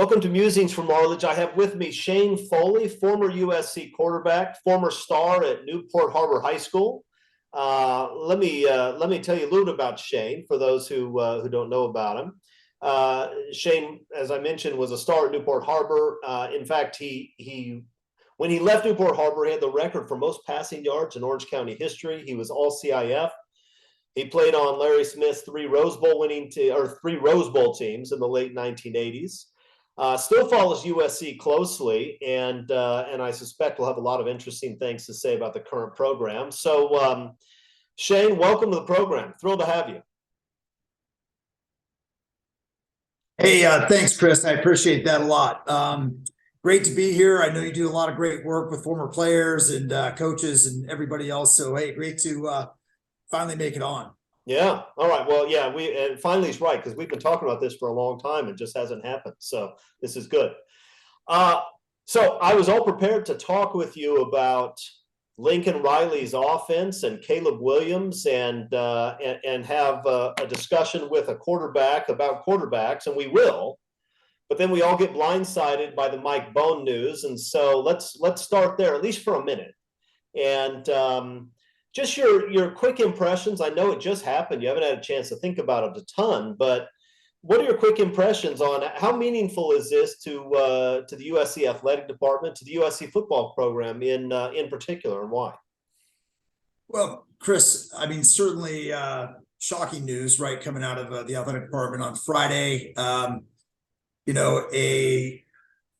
Welcome to Musings from Arledge. I have with me Shane Foley, former USC quarterback, former star at Newport Harbor High School. Let me tell you a little bit about Shane for those who don't know about him. Shane, as I mentioned, was a star at Newport Harbor. In fact, when he left Newport Harbor, he had the record for most passing yards in Orange County history. He was all CIF. He played on Larry Smith's three Rose Bowl teams in the late 1980s. Still follows USC closely, and I suspect we'll have a lot of interesting things to say about the current program. So, Shane, welcome to the program. Thrilled to have you. Hey, thanks, Chris. I appreciate that a lot. Great to be here. I know you do a lot of great work with former players and coaches and everybody else. So, hey, great to finally make it on. Yeah. All right. Well, yeah, and finally is right, because we've been talking about this for a long time and just hasn't happened. So this is good. So I was all prepared to talk with you about Lincoln Riley's offense and Caleb Williams and have a discussion with a quarterback about quarterbacks, and we will. But then we all get blindsided by the Mike Bohn news, and so let's start there, at least for a minute. And just your quick impressions. I know it just happened. You haven't had a chance to think about it a ton, but what are your quick impressions on how meaningful is this to the USC athletic department, to the USC football program in particular, and why? Well, Chris, I mean, certainly shocking news, right, coming out of the athletic department on Friday. A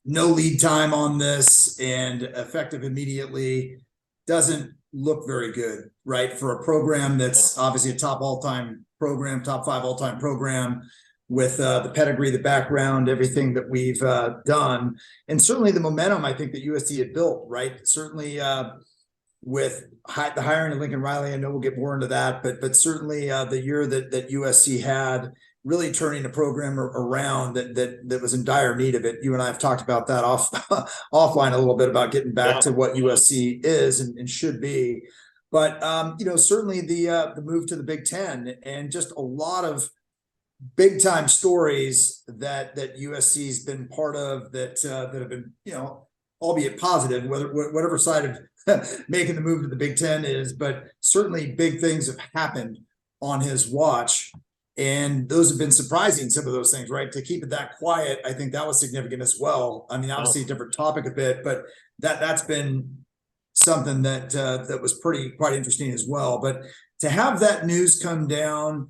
no lead time on this and effective immediately doesn't look very good, right, for a program that's obviously a top 5 all-time program with the pedigree, the background, everything that we've done, and certainly the momentum I think that USC had built, right? Certainly with the hiring of Lincoln Riley, I know we'll get more into that, but certainly the year that USC had, really turning the program around that was in dire need of it. You and I have talked about that offline a little bit about getting back to what USC is and should be. But certainly the move to the Big Ten and just a lot of big time stories that USC's been part of that have been, albeit positive, whatever side of making the move to the Big Ten is, but certainly big things have happened on his watch. And those have been surprising, some of those things, right? To keep it that quiet, I think that was significant as well. I mean, obviously a different topic a bit, but that's been something that was quite interesting as well. But to have that news come down,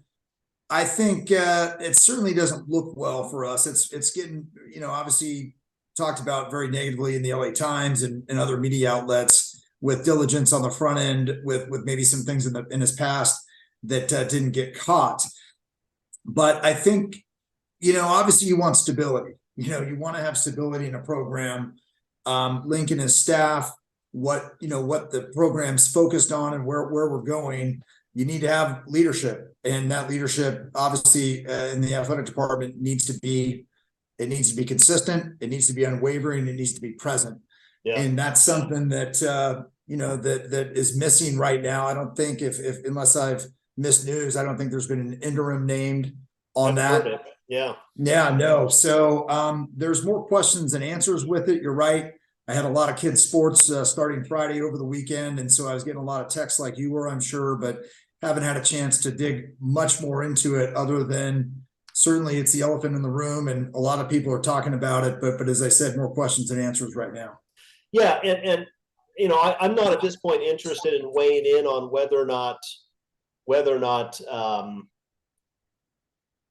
I think it certainly doesn't look well for us. It's getting, obviously talked about very negatively in the LA Times and other media outlets with diligence on the front end, with maybe some things in his past that didn't get caught. But I think, obviously you want stability. You want to have stability in a program. Lincoln and his staff, what the program's focused on and where we're going, you need to have leadership. And that leadership, obviously, in the athletic department needs to be consistent. It needs to be unwavering. It needs to be present. Yeah. And that's something that, that is missing right now. I don't think unless I've missed news, I don't think there's been an interim named on that. Yeah. No. So there's more questions than answers with it. You're right. I had a lot of kids sports starting Friday over the weekend. And so I was getting a lot of texts like you were, I'm sure, but haven't had a chance to dig much more into it other than certainly it's the elephant in the room and a lot of people are talking about it. But as I said, more questions than answers right now. Yeah. And I'm not at this point interested in weighing in on whether or not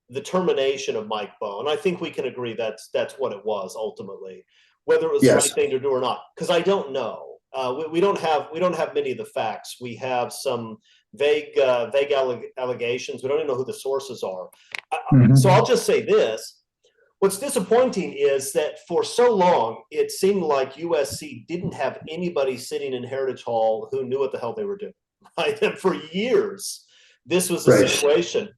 the termination of Mike Bohn. I think we can agree that's what it was ultimately. Whether it was the right thing to do or not, because I don't know. We don't have many of the facts. We have some vague allegations. We don't even know who the sources are. So I'll just say this: what's disappointing is that for so long it seemed like USC didn't have anybody sitting in Heritage Hall who knew what the hell they were doing. Right? And for years, this was the situation.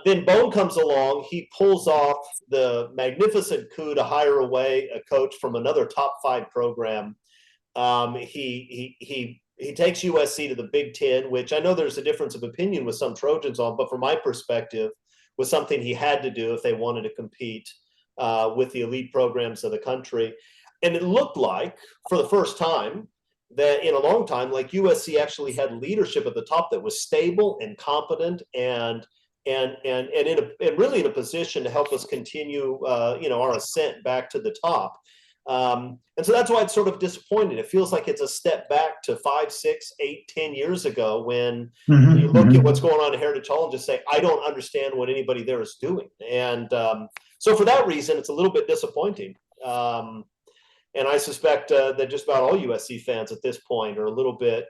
Then Bohn comes along. He pulls off the magnificent coup to hire away a coach from another top 5 program. He takes USC to the Big Ten, which I know there's a difference of opinion with some Trojans on, but from my perspective, was something he had to do if they wanted to compete with the elite programs of the country. And it looked like, for the first time, that in a long time, like USC actually had leadership at the top that was stable and competent and really in a position to help us continue, our ascent back to the top. And so that's why it's sort of disappointing. It feels like it's a step back to 5, 6, 8, 10 years ago when you look at what's going on in Heritage Hall and just say, I don't understand what anybody there is doing. And so for that reason, it's a little bit disappointing. And I suspect that just about all USC fans at this point are a little bit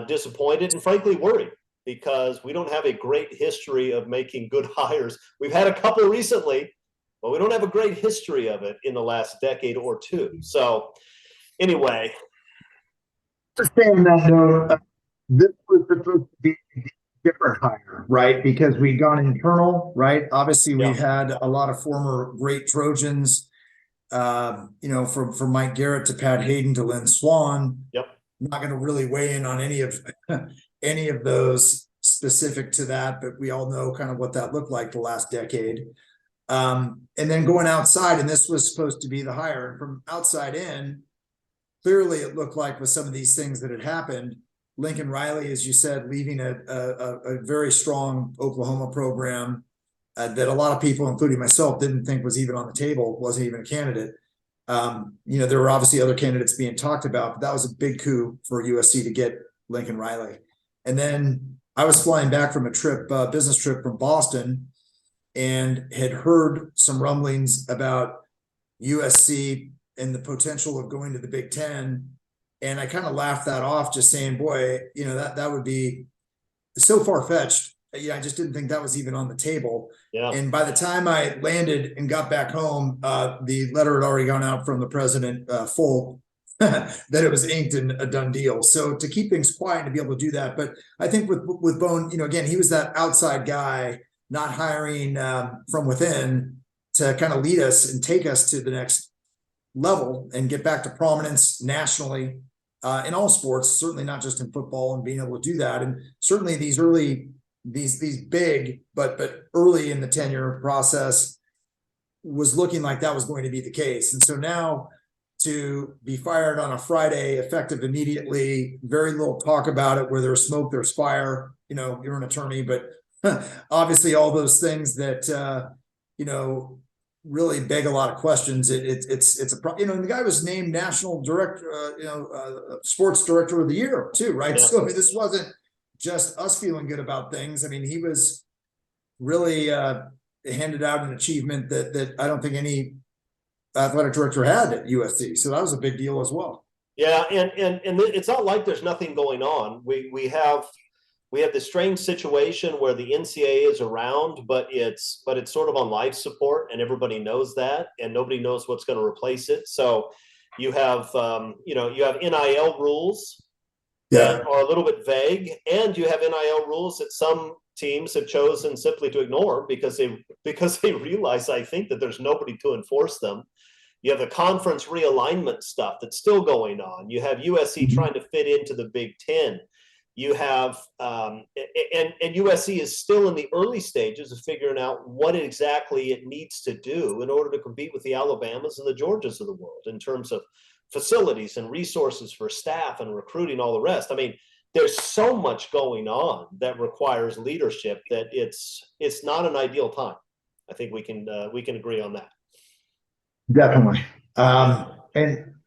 disappointed and frankly worried, because we don't have a great history of making good hires. We've had a couple recently, but we don't have a great history of it in the last decade or two. So anyway. To stay on that note, this was supposed to be a different hire, right? Because we'd gone internal, right? Obviously, we've had a lot of former great Trojans, from Mike Garrett to Pat Hayden to Lynn Swan. Yep. I'm not going to really weigh in on any of those specific to that, but we all know kind of what that looked like the last decade. And then going outside, and this was supposed to be the hire, and from outside in, clearly it looked like with some of these things that had happened, Lincoln Riley, as you said, leaving a very strong Oklahoma program that a lot of people, including myself, didn't think was even on the table, wasn't even a candidate. There were obviously other candidates being talked about, but that was a big coup for USC to get Lincoln Riley. And then I was flying back from a business trip from Boston, and had heard some rumblings about USC and the potential of going to the Big Ten. And I kind of laughed that off, just saying, boy, that would be so far-fetched. I just didn't think that was even on the table. Yeah. And by the time I landed and got back home, the letter had already gone out from the president, Foley, that it was inked and a done deal. So to keep things quiet and to be able to do that. But I think with Bohn, again, he was that outside guy, not hiring from within to kind of lead us and take us to the next level and get back to prominence nationally in all sports, certainly not just in football, and being able to do that. And certainly these big, but early in the tenure process was looking like that was going to be the case. And so now to be fired on a Friday, effective immediately, very little talk about it, where there's smoke, there's fire, you're an attorney, but obviously all those things that, really beg a lot of questions. It's the guy was named national sports director of the year too, right? Yeah. So this wasn't just us feeling good about things. I mean, he was really handed out an achievement that I don't think any athletic director had at USC. So that was a big deal as well. Yeah, and it's not like there's nothing going on. We have this strange situation where the NCAA is around, but it's sort of on life support, and everybody knows that, and nobody knows what's going to replace it. So you have you have NIL rules that are a little bit vague, and you have NIL rules that some teams have chosen simply to ignore because they realize, I think, that there's nobody to enforce them. You have the conference realignment stuff that's still going on. You have USC trying to fit into the Big Ten. You have and USC is still in the early stages of figuring out what exactly it needs to do in order to compete with the Alabamas and the Georgias of the world in terms of facilities and resources for staff and recruiting, all the rest. I mean, there's so much going on that requires leadership that it's not an ideal time. I think we can agree on that. Definitely.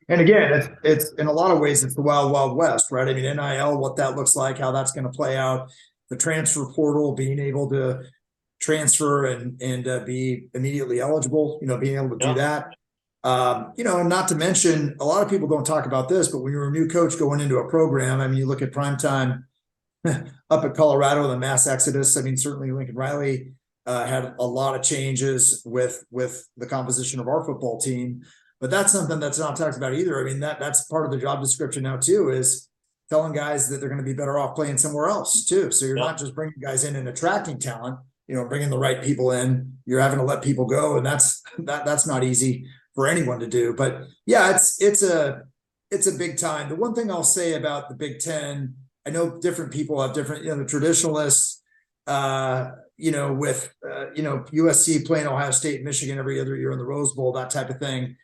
And again, it's in a lot of ways, it's the wild, wild west, right? I mean, NIL, what that looks like, how that's going to play out, the transfer portal, being able to transfer and be immediately eligible, being able to do that. And not to mention, a lot of people don't talk about this, but when you're a new coach going into a program, I mean, you look at primetime up at Colorado, the mass exodus. I mean, certainly Lincoln Riley had a lot of changes with the composition of our football team. But that's something that's not talked about either. I mean, that's part of the job description now too, is telling guys that they're going to be better off playing somewhere else too. So you're not just bringing guys in and attracting talent, bringing the right people in. You're having to let people go, and that's not easy for anyone to do. But yeah, it's a big time. The one thing I'll say about the Big Ten, I know different people have different, the traditionalists, with USC playing Ohio State, Michigan every other year in the Rose Bowl, that type of thing.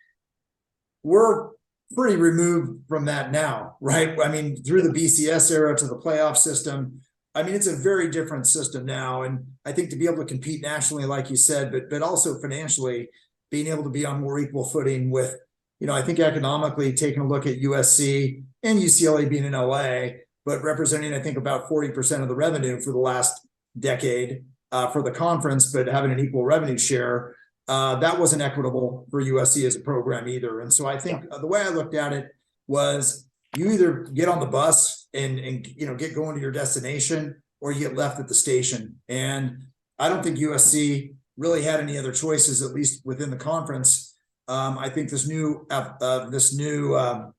We're pretty removed from that now, right? I mean, through the BCS era to the playoff system, I mean, it's a very different system now. And I think to be able to compete nationally, like you said, but also financially, being able to be on more equal footing with, I think economically taking a look at USC and UCLA being in LA, but representing, I think, about 40% of the revenue for the last decade for the conference, but having an equal revenue share. That wasn't equitable for USC as a program either. And so I think the way I looked at it was you either get on the bus and get going to your destination, or you get left at the station. And I don't think USC really had any other choices, at least within the conference. I think this new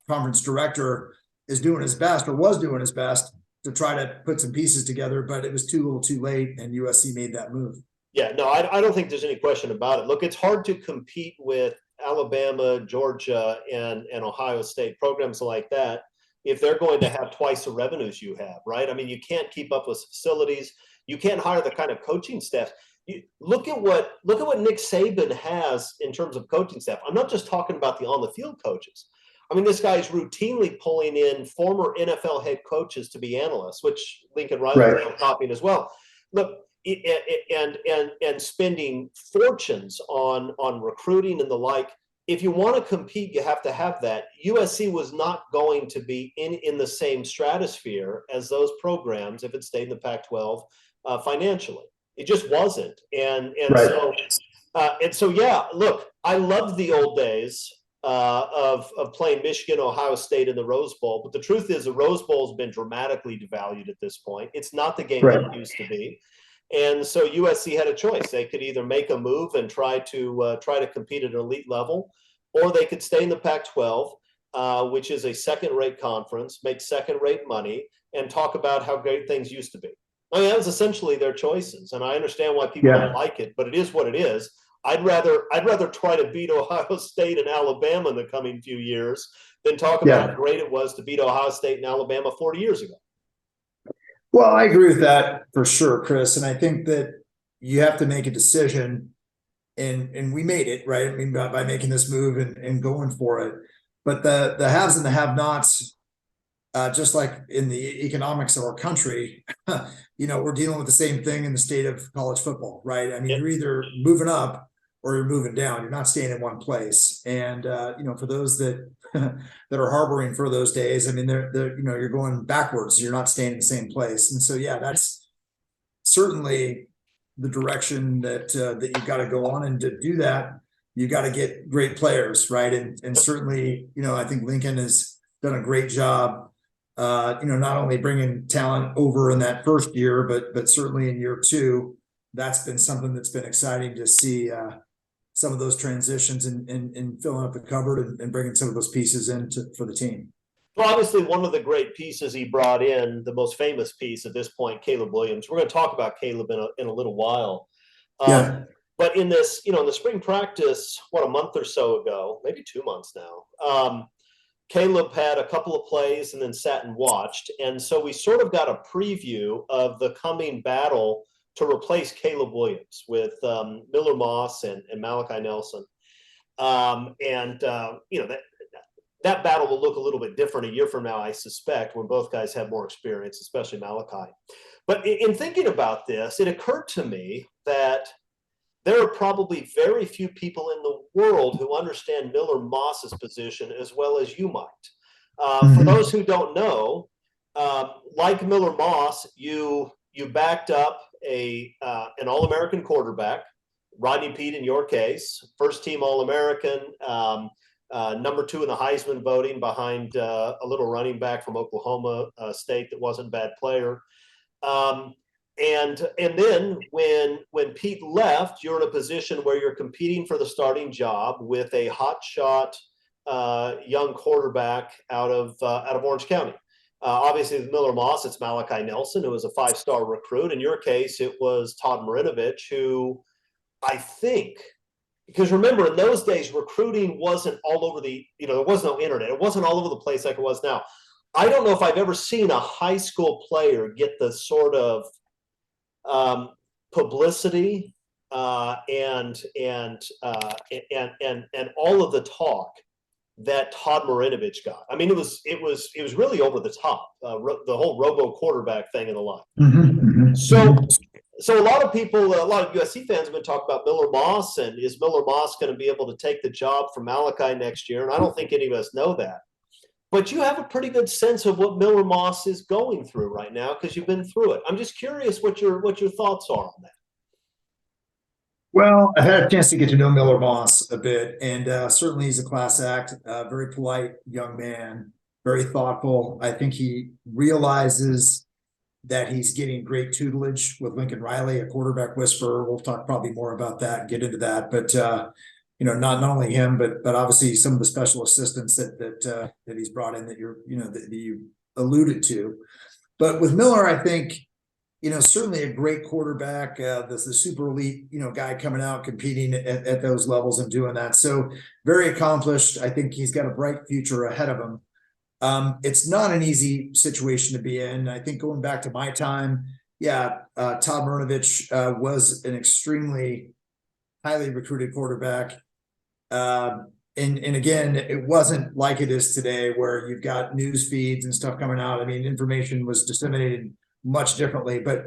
conference director is doing his best, or was doing his best, to try to put some pieces together, but it was too little too late, and USC made that move. Yeah, no, I don't think there's any question about it. Look, it's hard to compete with Alabama, Georgia, and Ohio State, programs like that, if they're going to have twice the revenues you have, right? I mean, you can't keep up with facilities. You can't hire the kind of coaching staff. Look at what Nick Saban has in terms of coaching staff. I'm not just talking about the on-the-field coaches. I mean, this guy's routinely pulling in former NFL head coaches to be analysts, which Lincoln Riley is copying as well. Look, and spending fortunes on recruiting and the like. If you want to compete, you have to have that. USC was not going to be in the same stratosphere as those programs if it stayed in the Pac-12 financially. It just wasn't. And so yeah. Look, I loved the old days of playing Michigan, Ohio State in the Rose Bowl. But the truth is, the Rose Bowl has been dramatically devalued at this point. It's not the game that it used to be. And so USC had a choice. They could either make a move and try to compete at an elite level, or they could stay in the Pac-12, which is a second-rate conference, make second-rate money, and talk about how great things used to be. I mean, that was essentially their choices, and I understand why people don't like it, but it is what it is. I'd rather try to beat Ohio State and Alabama in the coming few years than talk about how great it was to beat Ohio State and Alabama 40 years ago. Well, I agree with that for sure, Chris. And I think that you have to make a decision, and we made it, right? I mean, by making this move and going for it. But the haves and the have-nots, just like in the economics of our country, we're dealing with the same thing in the state of college football, right? I mean, you're either moving up or you're moving down. You're not staying in one place. And for those that that are harboring for those days, I mean, they're you're going backwards. You're not staying in the same place. And so, yeah, that's certainly the direction that you've got to go on. And to do that, you got to get great players, right? And certainly, I think Lincoln has done a great job. Not only bringing talent over in that first year, but certainly in year two, that's been something that's been exciting to see. Some of those transitions and filling up the cupboard and bringing some of those pieces in for the team. Well, obviously, one of the great pieces he brought in, the most famous piece at this point, Caleb Williams. We're going to talk about Caleb in a little while. But in this, in the spring practice, a month or so ago, maybe 2 months now, Caleb had a couple of plays and then sat and watched. And so we sort of got a preview of the coming battle to replace Caleb Williams with Miller Moss and Malachi Nelson. That battle will look a little bit different a year from now, I suspect, when both guys have more experience, especially Malachi. But in thinking about this, it occurred to me that there are probably very few people in the world who understand Miller Moss's position as well as you might. For those who don't know, like Miller Moss, you backed up an All-American quarterback, Rodney Peete in your case, first-team All-American, number 2 in the Heisman voting behind a little running back from Oklahoma State that wasn't a bad player. And then when Pete left, you're in a position where you're competing for the starting job with a hotshot young quarterback out of Orange County. Obviously, with Miller Moss, it's Malachi Nelson, who was a 5-star recruit. In your case, it was Todd Marinovich, who I think, because remember, in those days, recruiting wasn't all over there was no internet. It wasn't all over the place like it was now. I don't know if I've ever seen a high school player get the sort of publicity and all of the talk that Todd Marinovich got. I mean, it was really over the top. The whole robo quarterback thing and the like. So a lot of people, a lot of USC fans have been talking about Miller Moss, and is Miller Moss going to be able to take the job from Malachi next year? And I don't think any of us know that. But you have a pretty good sense of what Miller Moss is going through right now because you've been through it. I'm just curious what your thoughts are on that. Well, I've had a chance to get to know Miller Moss a bit, and certainly he's a class act, very polite young man, very thoughtful. I think he realizes that he's getting great tutelage with Lincoln Riley, a quarterback whisperer. We'll talk probably more about that and get into that. But not only him, but obviously some of the special assistants that he's brought in that that you alluded to. But with Miller, I think certainly a great quarterback, the super elite guy coming out competing at those levels and doing that. So very accomplished. I think he's got a bright future ahead of him. It's not an easy situation to be in. I think going back to my time, Todd Marinovich was an extremely highly recruited quarterback. And again, it wasn't like it is today where you've got news feeds and stuff coming out. I mean, information was disseminated much differently, but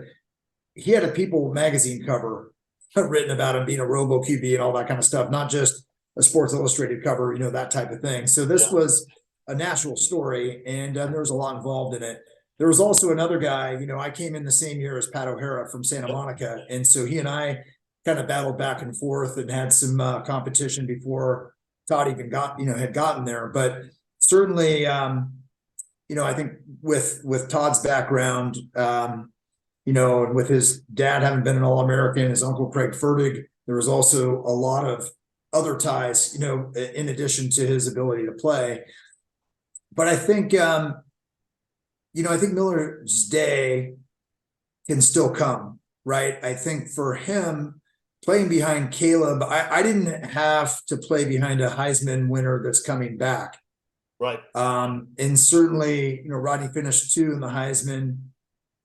he had a People magazine cover written about him being a robo QB and all that kind of stuff, not just a Sports Illustrated cover, that type of thing. So this was a national story, and there was a lot involved in it. There was also another guy, I came in the same year as Pat O'Hara from Santa Monica. And so he and I kind of battled back and forth and had some competition before Todd even had gotten there. But certainly, I think with Todd's background, and with his dad having been an All-American, his uncle Craig Fertig, there was also a lot of other ties, in addition to his ability to play. But I think, I think Miller's day can still come, right? I think for him, playing behind Caleb, I didn't have to play behind a Heisman winner that's coming back. Right. And certainly, Rodney finished 2 in the Heisman.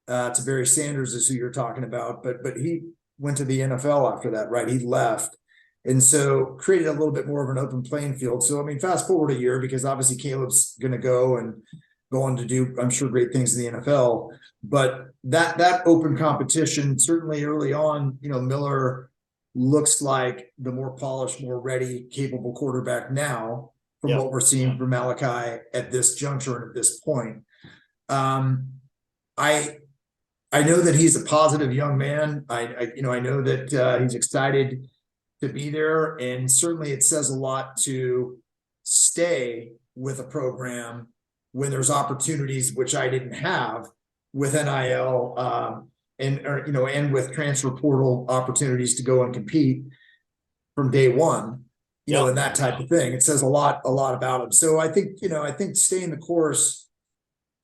To Barry Sanders is who you're talking about, but he went to the NFL after that, right? He left. And so created a little bit more of an open playing field. So, I mean, fast forward a year, because obviously Caleb's going to go on to do, I'm sure, great things in the NFL. But that open competition, certainly early on, Miller looks like the more polished, more ready, capable quarterback now from what we're seeing from Malachi at this juncture and at this point. I know that he's a positive young man. I know that he's excited to be there, and certainly it says a lot to stay with a program when there's opportunities, which I didn't have with NIL, and with transfer portal opportunities to go and compete from day one, and that type of thing. It says a lot about him. So I think staying the course,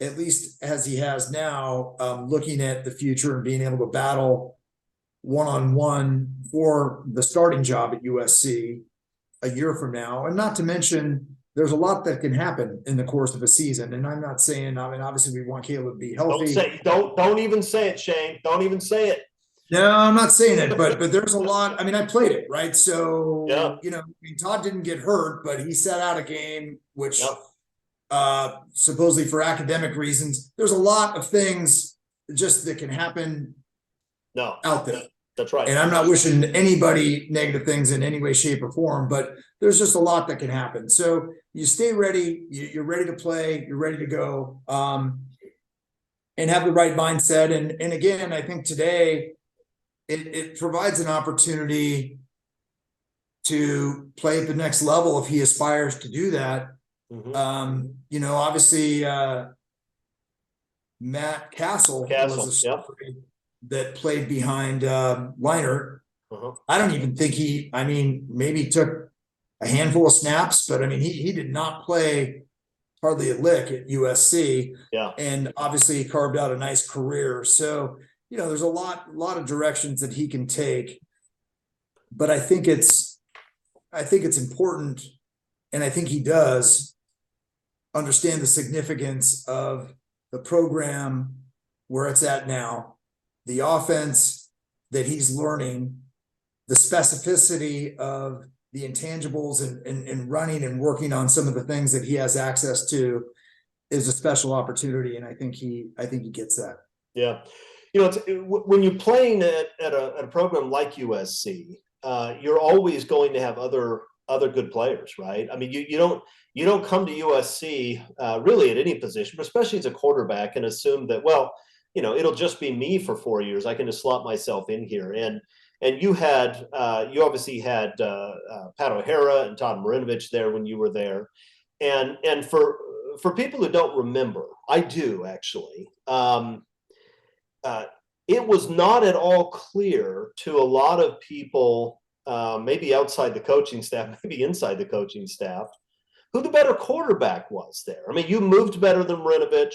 at least as he has now, looking at the future and being able to battle one-on-one for the starting job at USC a year from now. And not to mention, there's a lot that can happen in the course of a season. And I'm not saying, obviously we want Caleb to be healthy. Don't even say it, Shane. Don't even say it. No, I'm not saying it, but there's a lot. I mean, I played it, right? So, Todd didn't get hurt, but he sat out a game, which supposedly for academic reasons. There's a lot of things just that can happen out there. That's right. And I'm not wishing anybody negative things in any way, shape, or form, but there's just a lot that can happen. So you stay ready, you're ready to play, you're ready to go, and have the right mindset. And again, I think today it provides an opportunity to play at the next level if he aspires to do that. Mm-hmm. Obviously, Matt Castle was a story that played behind Leinart. I don't even think maybe took a handful of snaps, but he did not play hardly a lick at USC. And obviously he carved out a nice career. So, there's a lot of directions that he can take, but I think it's important, and I think he does understand the significance of the program where it's at now, the offense, that he's learning, the specificity of the intangibles and running and working on some of the things that he has access to is a special opportunity. And I think he gets that. Yeah. You know, when you're playing at a program like USC, you're always going to have other good players, right? I mean, you don't come to USC really at any position, but especially as a quarterback, and assume that, well, you know, it'll just be me for 4 years. I can just slot myself in here. And you obviously had Pat O'Hara and Todd Marinovich there when you were there, and for people who don't remember, I do actually. It was not at all clear to a lot of people, maybe outside the coaching staff, maybe inside the coaching staff, who the better quarterback was there. I mean, you moved better than Marinovich.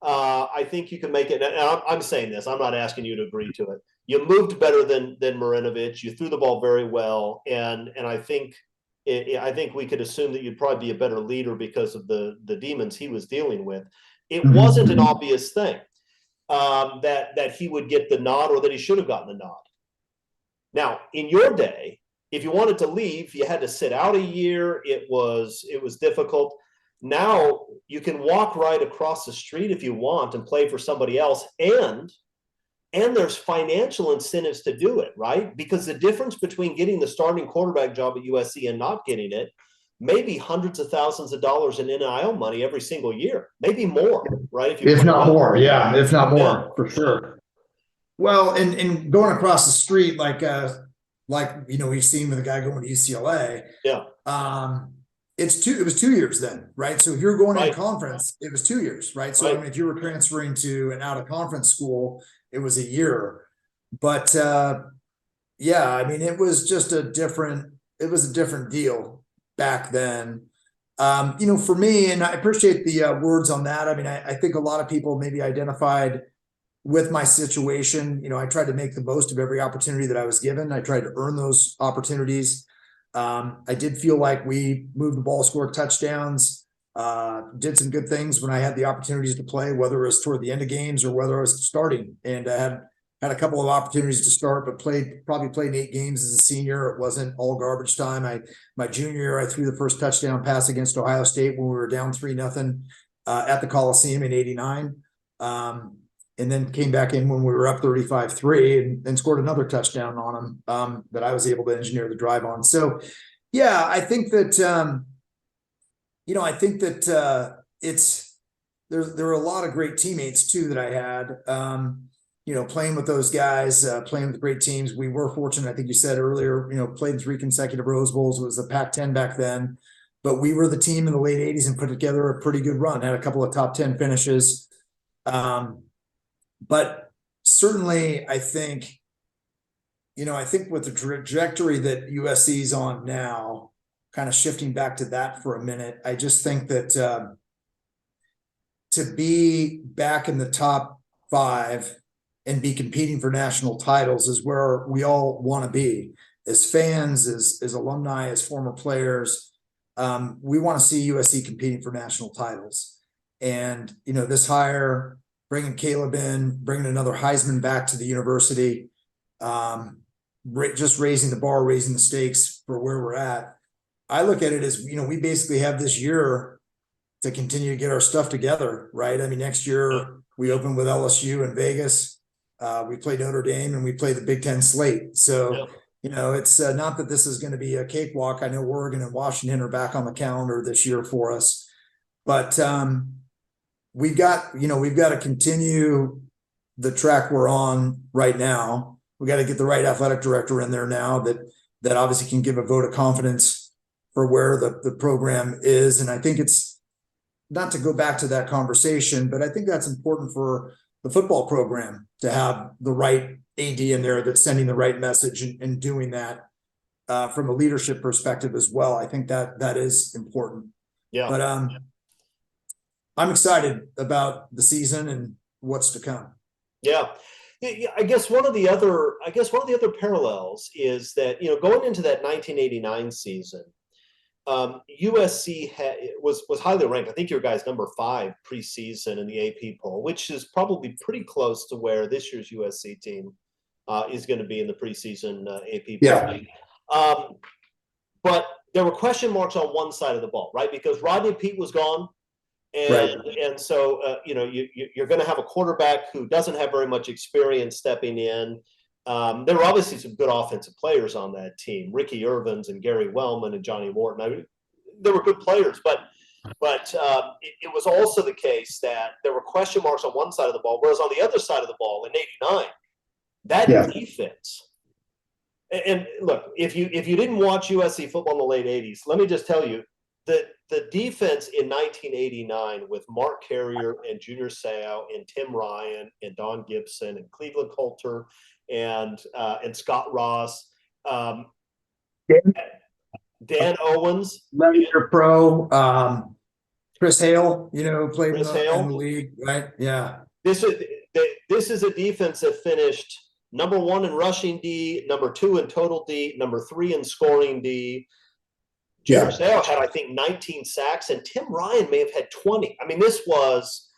I think you can make it. And I'm saying this, I'm not asking you to agree to it. You moved better than Marinovich. You threw the ball very well, and I think we could assume that you'd probably be a better leader because of the demons he was dealing with. It wasn't an obvious thing that he would get the nod, or that he should have gotten the nod. Now, in your day, if you wanted to leave, you had to sit out a year. It was difficult. Now you can walk right across the street if you want and play for somebody else, and there's financial incentives to do it, right? Because the difference between getting the starting quarterback job at USC and not getting it may be hundreds of thousands of dollars in NIL money every single year, maybe more, right? If not more, for sure. Well, and going across the street, like you know, we've seen with a guy going to UCLA. Yeah. It was 2 years then, right? So if you're going Right. in conference, it was 2 years, right? So Right. I mean, if you were transferring to an out of conference school, it was a year. But yeah, I mean, it was a different deal back then. You know, for me, and I appreciate the words on that. I mean, I think a lot of people maybe identified with my situation. You know, I tried to make the most of every opportunity that I was given. I tried to earn those opportunities. I did feel like we moved the ball, scored touchdowns, did some good things when I had the opportunities to play, whether it was toward the end of games or whether I was starting. And I had a couple of opportunities to start, but probably played 8 games as a senior. It wasn't all garbage time. My junior year, I threw the first touchdown pass against Ohio State when we were down 3-0 at the Coliseum in '89. And then came back in when we were up 35-3 and scored another touchdown on them that I was able to engineer the drive on. So, yeah, I think that, you know, there were a lot of great teammates too that I had, you know, playing with those guys, playing with great teams. We were fortunate, I think you said earlier, you know, played 3 consecutive Rose Bowls. It was the Pac-10 back then, but we were the team in the late 80s and put together a pretty good run, had a couple of top 10 finishes. But certainly, I think, you know, with the trajectory that USC is on now, kind of shifting back to that for a minute, I just think that to be back in the top 5 and be competing for national titles is where we all want to be as fans, as alumni, as former players. We want to see USC competing for national titles. And, you know, this hire, bringing Caleb in, bringing another Heisman back to the university, just raising the bar, raising the stakes for where we're at. I look at it as, you know, we basically have this year to continue to get our stuff together, right? I mean, next year we open with LSU in Vegas. We play Notre Dame and we play the Big Ten slate. So, you know, it's not that this is going to be a cakewalk. I know Oregon and Washington are back on the calendar this year for us, but we've got to continue the track we're on right now. We got to get the right athletic director in there now that obviously can give a vote of confidence for where the program is. And I think it's not to go back to that conversation, but I think that's important for the football program to have the right AD in there that's sending the right message and doing that from a leadership perspective as well. I think that is important. Yeah. But I'm excited about the season and what's to come. Yeah. I guess one of the other parallels is that, you know, going into that 1989 season, USC was highly ranked. I think your guys number 5 preseason in the AP poll, which is probably pretty close to where this year's USC team is going to be in the preseason AP. Yeah. But there were question marks on one side of the ball, right? Because Rodney Peete was gone. And so, you're going to have a quarterback who doesn't have very much experience stepping in. There were obviously some good offensive players on that team, Ricky Irvins and Gary Wellman and Johnny Morton. I mean, they were good players, but it was also the case that there were question marks on one side of the ball, whereas on the other side of the ball in '89, that defense. And look, if you didn't watch USC football in the late '80s, let me just tell you that the defense in 1989 with Mark Carrier and Junior Seau and Tim Ryan and Don Gibson and Cleveland Coulter and Scott Ross, Dan Owens, Lemonster Pro, Chris Hale, who played in Chris the Hale. league, right? Yeah. This is a defense that finished number 1 in rushing D, number 2 in total D, number 3 in scoring D. Junior Seau had, I think, 19 sacks, and Tim Ryan may have had 20. I mean, this was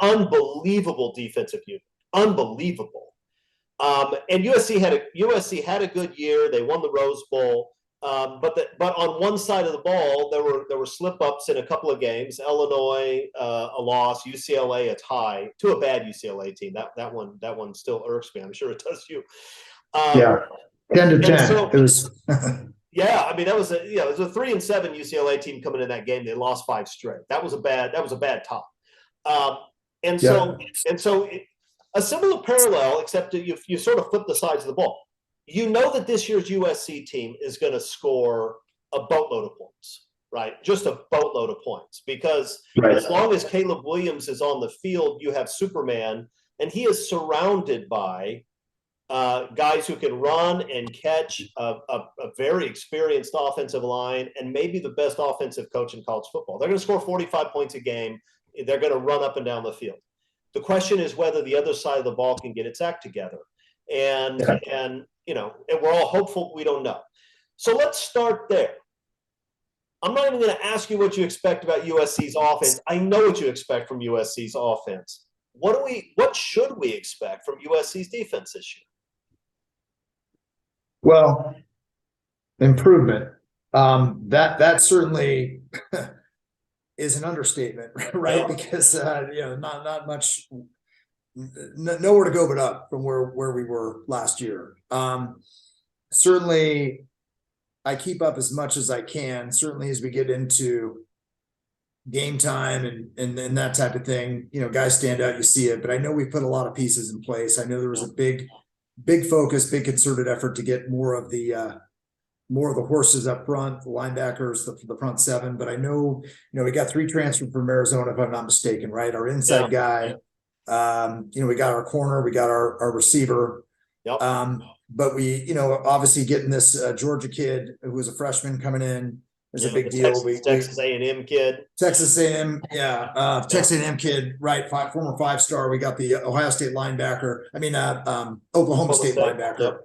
unbelievable defensive unit, unbelievable. And USC had a good year. They won the Rose Bowl. But on one side of the ball, there were slip ups in a couple of games. Illinois, a loss. UCLA, a tie to a bad UCLA team. That one still irks me. I'm sure it does you. 10-10. So, it was. Yeah, I mean it was a 3-7 UCLA team coming in that game. They lost 5 straight. That was a bad tie. So a similar parallel, except that you sort of flip the sides of the ball. You know that this year's USC team is going to score a boatload of points, right? Just a boatload of points, because as long as Caleb Williams is on the field, you have Superman, and he is surrounded by guys who can run and catch, a very experienced offensive line, and maybe the best offensive coach in college football. They're going to score 45 points a game. They're going to run up and down the field. The question is whether the other side of the ball can get its act together. And we're all hopeful. We don't know. So let's start there. I'm not even going to ask you what you expect about USC's offense. I know what you expect from USC's offense. What should we expect from USC's defense this year? Well, improvement. That certainly is an understatement, right? Yeah. Because not much, nowhere to go but up from where we were last year. Certainly, I keep up as much as I can. Certainly, as we get into game time and that type of thing, guys stand out, you see it. But I know we put a lot of pieces in place. I know there was a big focus, big concerted effort to get more of the horses up front, the linebackers, the front 7. But I know, we got 3 transferred from Arizona, if I'm not mistaken, right? Our inside guy, we got our corner, we got our receiver. Yep. But we, obviously getting this Georgia kid who was a freshman coming in is a big deal. Texas A&M kid. Texas A&M, Texas A&M kid, right? Former 5-star. We got the Ohio State linebacker. Oklahoma State linebacker. Yep.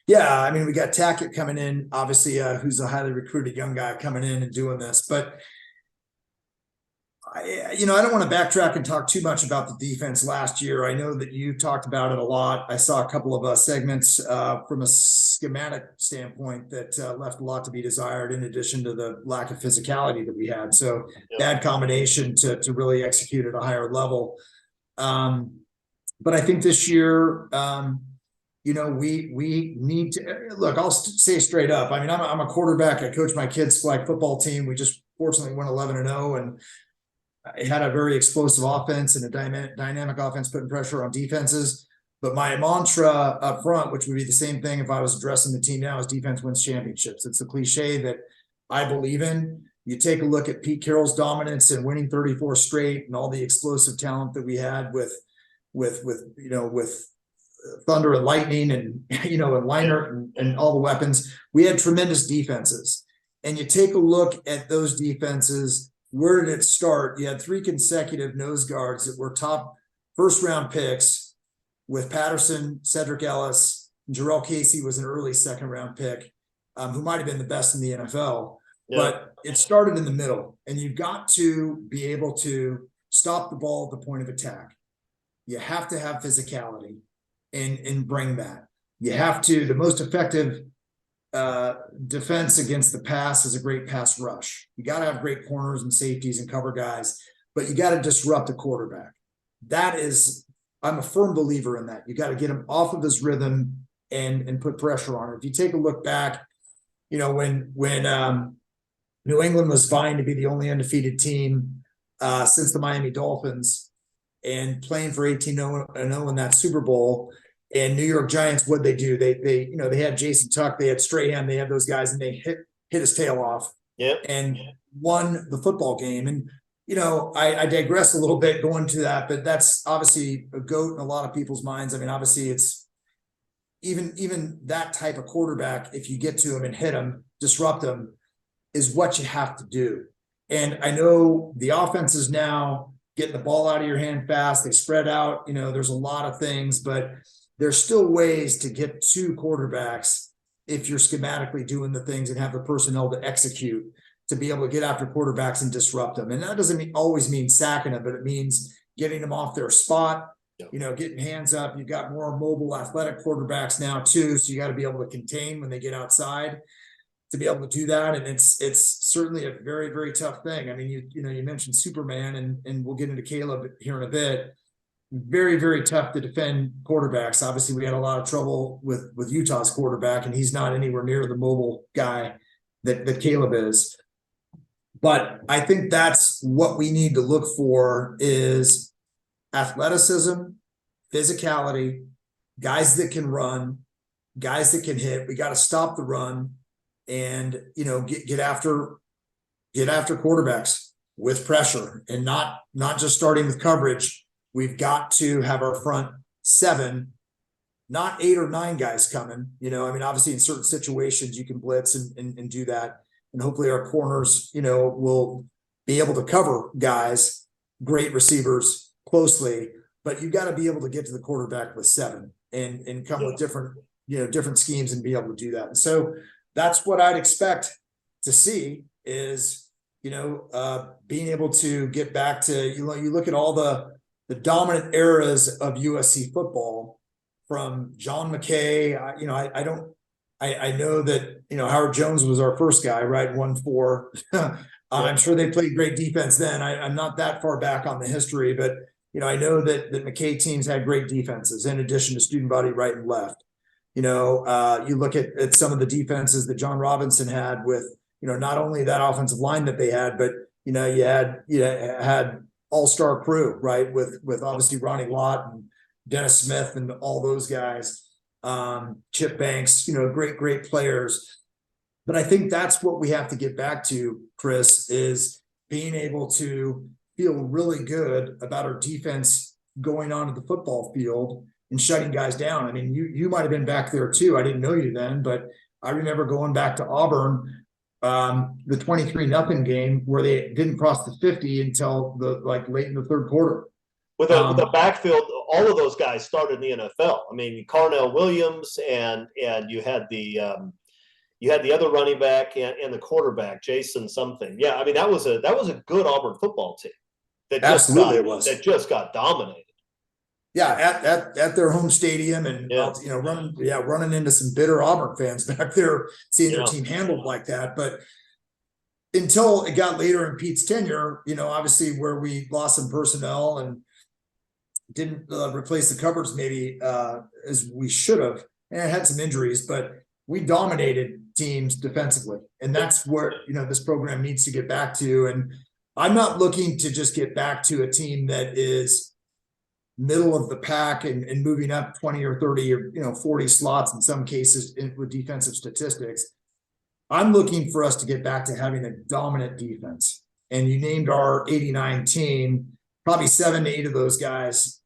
Yeah, I mean, we got Tackett coming in, obviously, who's a highly recruited young guy coming in and doing this. But I don't want to backtrack and talk too much about the defense last year. I know that you talked about it a lot. I saw a couple of segments from a schematic standpoint that left a lot to be desired, in addition to the lack of physicality that we had. So bad combination to really execute at a higher level. But I think this year, we need to look. I'll say straight up. I mean, I'm a quarterback. I coach my kids' flag football team. We just fortunately went 11-0, and I had a very explosive offense and a dynamic offense, putting pressure on defenses. But my mantra up front, which would be the same thing if I was addressing the team now, is defense wins championships. It's a cliche that I believe in. You take a look at Pete Carroll's dominance and winning 34 straight, and all the explosive talent that we had with Thunder and Lightning and and Leinart and all the weapons. We had tremendous defenses. And you take a look at those defenses. Where did it start? You had 3 consecutive nose guards that were top first-round picks, with Patterson, Cedric Ellis, and Jarrell Casey was an early second-round pick, who might have been the best in the NFL. Yeah. But it started in the middle, and you've got to be able to stop the ball at the point of attack. You have to have physicality and bring that. the most effective defense against the pass is a great pass rush. You got to have great corners and safeties and cover guys, but you got to disrupt the quarterback. I'm a firm believer in that. You got to get him off of his rhythm and put pressure on him. If you take a look back, when New England was vying to be the only undefeated team since the Miami Dolphins and playing for 18-0 in that Super Bowl, and New York Giants, what'd they do? They had Jason Tuck, they had Strahan, they had those guys, and they hit his tail off and won the football game. And I digress a little bit going to that, but that's obviously a GOAT in a lot of people's minds. I mean, obviously it's even that type of quarterback, if you get to him and hit him, disrupt him, is what you have to do. And I know the offense is now getting the ball out of your hand fast. They spread out, there's a lot of things, but there's still ways to get to quarterbacks if you're schematically doing the things and have the personnel to execute, to be able to get after quarterbacks and disrupt them. And that doesn't always mean sacking them, but it means getting them off their spot, getting hands up. You've got more mobile athletic quarterbacks now too. So you got to be able to contain when they get outside to be able to do that. And it's certainly a very, very tough thing. I mean, you mentioned Superman, and we'll get into Caleb here in a bit. Very, very tough to defend quarterbacks. Obviously, we had a lot of trouble with Utah's quarterback, and he's not anywhere near the mobile guy that Caleb is. But I think that's what we need to look for is athleticism, physicality, guys that can run, guys that can hit. We got to stop the run and, get after quarterbacks with pressure, and not just starting with coverage. We've got to have our front seven, not 8 or 9 guys coming. Obviously in certain situations you can blitz and do that. And hopefully our corners, will be able to cover guys, great receivers closely, but you got to be able to get to the quarterback with 7 and come with different schemes and be able to do that. And so that's what I'd expect to see is, being able to get back to, you look at all the dominant eras of USC football from John McKay. I know that, Howard Jones was our first guy, right? 1-4. I'm sure they played great defense then. I'm not that far back on the history, but, I know that McKay teams had great defenses in addition to student body right and left. You look at some of the defenses that John Robinson had with, not only that offensive line that they had, but, you had all-star crew, right? With obviously Ronnie Lott and Dennis Smith and all those guys, Chip Banks, great players. But I think that's what we have to get back to, Chris, is being able to feel really good about our defense going onto the football field and shutting guys down. I mean, you might have been back there too. I didn't know you then, but I remember going back to Auburn, the 23-0 game where they didn't cross the 50 until late in the third quarter. With the backfield, all of those guys started in the NFL. I mean, Carnell Williams and you had the other running back and the quarterback, Jason something. Yeah, I mean that was a good Auburn football team. That just got dominated. Yeah, at their home stadium, and running into some bitter Auburn fans back there, seeing their team handled like that. But until it got later in Pete's tenure, obviously where we lost some personnel and didn't replace the covers maybe as we should have, and had some injuries, but we dominated teams defensively, and that's where this program needs to get back to. And I'm not looking to just get back to a team that is middle of the pack and moving up 20 or 30 or 40 slots in some cases with defensive statistics. I'm looking for us to get back to having a dominant defense. And you named our 89 team, probably 7 to 8 of those guys,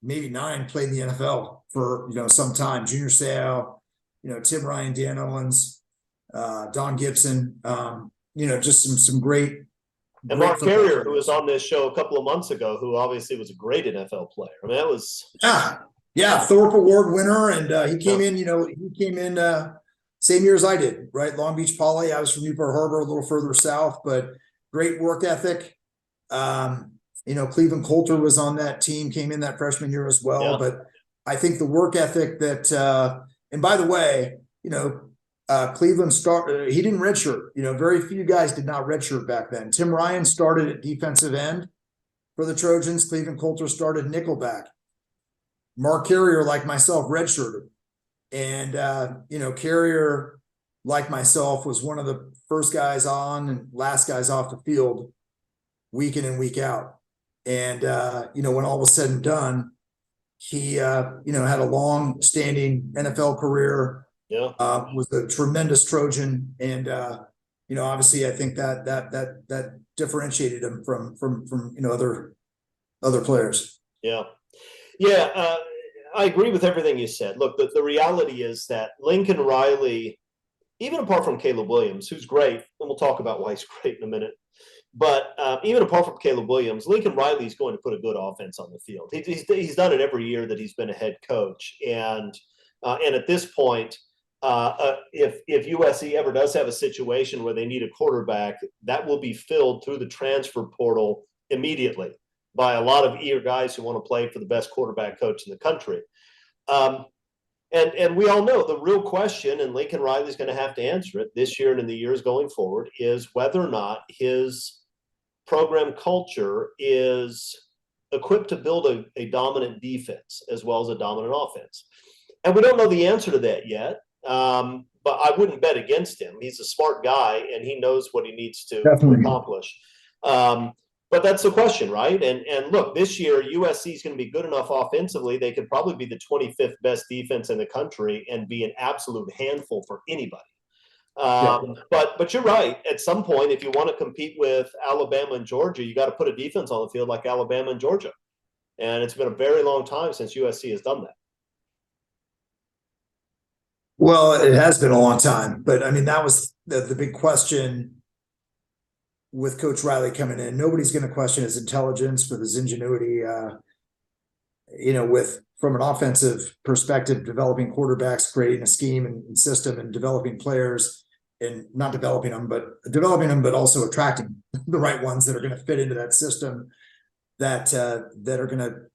maybe 9 played in the NFL for some time. Junior Seau, Tim Ryan, Dan Owens, Don Gibson, just some great. And Mark Carrier, who was on this show a couple of months ago, who obviously was a great NFL player. I mean, that was Thorpe Award winner, and he came in. Same year as I did, right? Long Beach Poly. I was from Newport Harbor, a little further south, but great work ethic. Cleveland Coulter was on that team, came in that freshman year as well. Yeah. But I think the work ethic that And by the way, Cleveland he didn't redshirt. Very few guys did not redshirt back then. Tim Ryan started at defensive end for the Trojans. Cleveland Coulter started nickelback. Mark Carrier, like myself, redshirted. And, Carrier, like myself, was one of the first guys on and last guys off the field week in and week out. And, when all was said and done, he, had a long standing NFL career. Yeah. Was a tremendous Trojan. And, obviously I think that differentiated him from other players. Yeah. Yeah. I agree with everything you said. Look, the reality is that Lincoln Riley, even apart from Caleb Williams, who's great, and we'll talk about why he's great in a minute, but even apart from Caleb Williams, Lincoln Riley is going to put a good offense on the field. He's done it every year that he's been a head coach. And at this point, if USC ever does have a situation where they need a quarterback, that will be filled through the transfer portal immediately by a lot of eager guys who want to play for the best quarterback coach in the country. And we all know the real question, and Lincoln Riley's going to have to answer it this year and in the years going forward, is whether or not his program culture is equipped to build a dominant defense as well as a dominant offense. And we don't know the answer to that yet. But I wouldn't bet against him. He's a smart guy and he knows what he needs to accomplish. But that's the question, right? And look, this year USC is going to be good enough offensively. They could probably be the 25th best defense in the country and be an absolute handful for anybody. But you're right. At some point, if you want to compete with Alabama and Georgia, you got to put a defense on the field like Alabama and Georgia. And it's been a very long time since USC has done that. Well, it has been a long time, but I mean, that was the big question with Coach Riley coming in. Nobody's going to question his intelligence, with his ingenuity, from an offensive perspective, developing quarterbacks, creating a scheme and system, and developing players, and not developing them, but also attracting the right ones that are going to fit into that system, that are going to,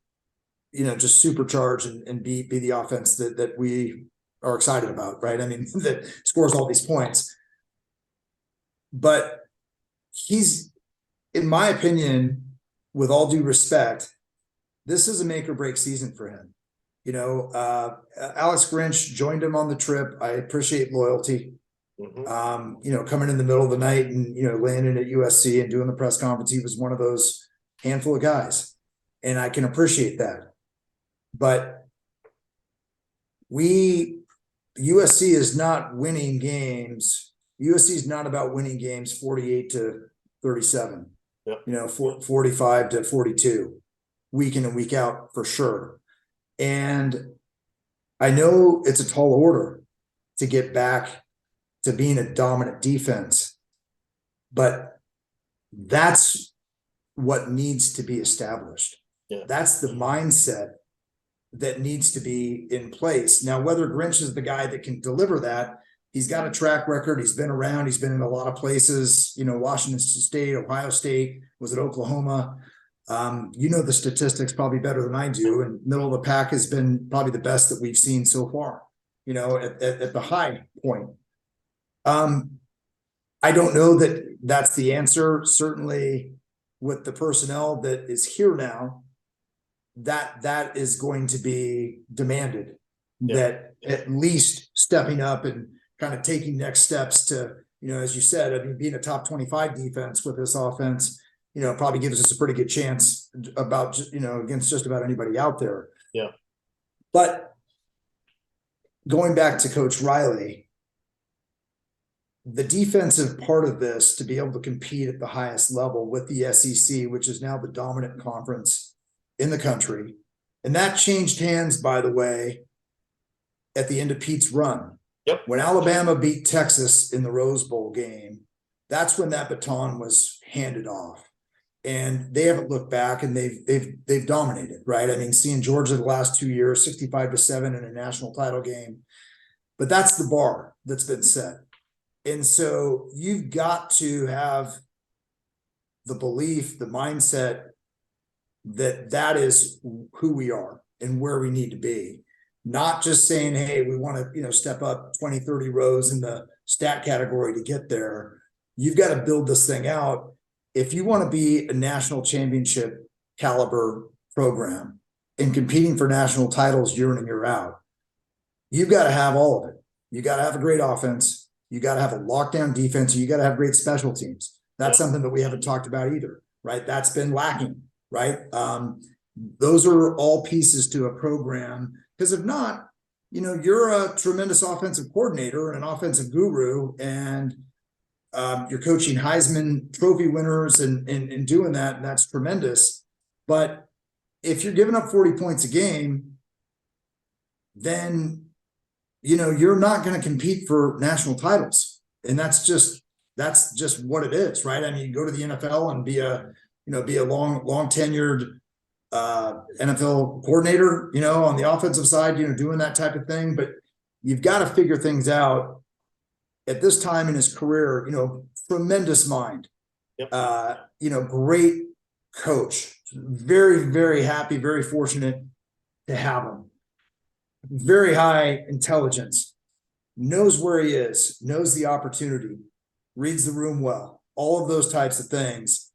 just supercharge and be the offense that we are excited about, right? I mean, that scores all these points. But he's, in my opinion, with all due respect, this is a make or break season for him. Alex Grinch joined him on the trip. I appreciate loyalty. Mm-hmm. Coming in the middle of the night and, landing at USC and doing the press conference, he was one of those handful of guys. And I can appreciate that. But USC is not winning games. USC is not about winning games 48-37, 45-42, week in and week out for sure. And I know it's a tall order to get back to being a dominant defense, but that's what needs to be established. Yeah. That's the mindset that needs to be in place. Now, whether Grinch is the guy that can deliver that, he's got a track record. He's been around. He's been in a lot of places, Washington State, Ohio State, was at Oklahoma. The statistics probably better than I do. And middle of the pack has been probably the best that we've seen so far, at the high point. I don't know that that's the answer. Certainly with the personnel that is here now, that is going to be demanded, that at least stepping up and kind of taking next steps to, as you said, I mean, being a top 25 defense with this offense, probably gives us a pretty good chance against just about anybody out there. Yeah. But going back to Coach Riley, the defensive part of this, to be able to compete at the highest level with the SEC, which is now the dominant conference in the country. And that changed hands, by the way, at the end of Pete's run. Yep. When Alabama beat Texas in the Rose Bowl game, that's when that baton was handed off. And they haven't looked back, and they've dominated, right? I mean, seeing Georgia the last 2 years, 65-7 in a national title game. But that's the bar that's been set. And so you've got to have the belief, the mindset that is who we are and where we need to be. not just saying, hey, we want to, step up 20, 30 rows in the stat category to get there. You've got to build this thing out. If you want to be a national championship caliber program and competing for national titles year in and year out, you've got to have all of it. You got to have a great offense. You got to have a lockdown defense. You got to have great special teams. That's something that we haven't talked about either, right? That's been lacking, right? Those are all pieces to a program, because if not, you're a tremendous offensive coordinator and an offensive guru, and you're coaching Heisman Trophy winners and doing that, and that's tremendous. But if you're giving up 40 points a game, then you're not going to compete for national titles, and that's just what it is, right? I mean, you go to the NFL and be a long tenured NFL coordinator, on the offensive side, doing that type of thing. But you've got to figure things out at this time in his career. Tremendous mind, great coach, very, very happy, very fortunate to have him. Very high intelligence, knows where he is, knows the opportunity, reads the room well, all of those types of things.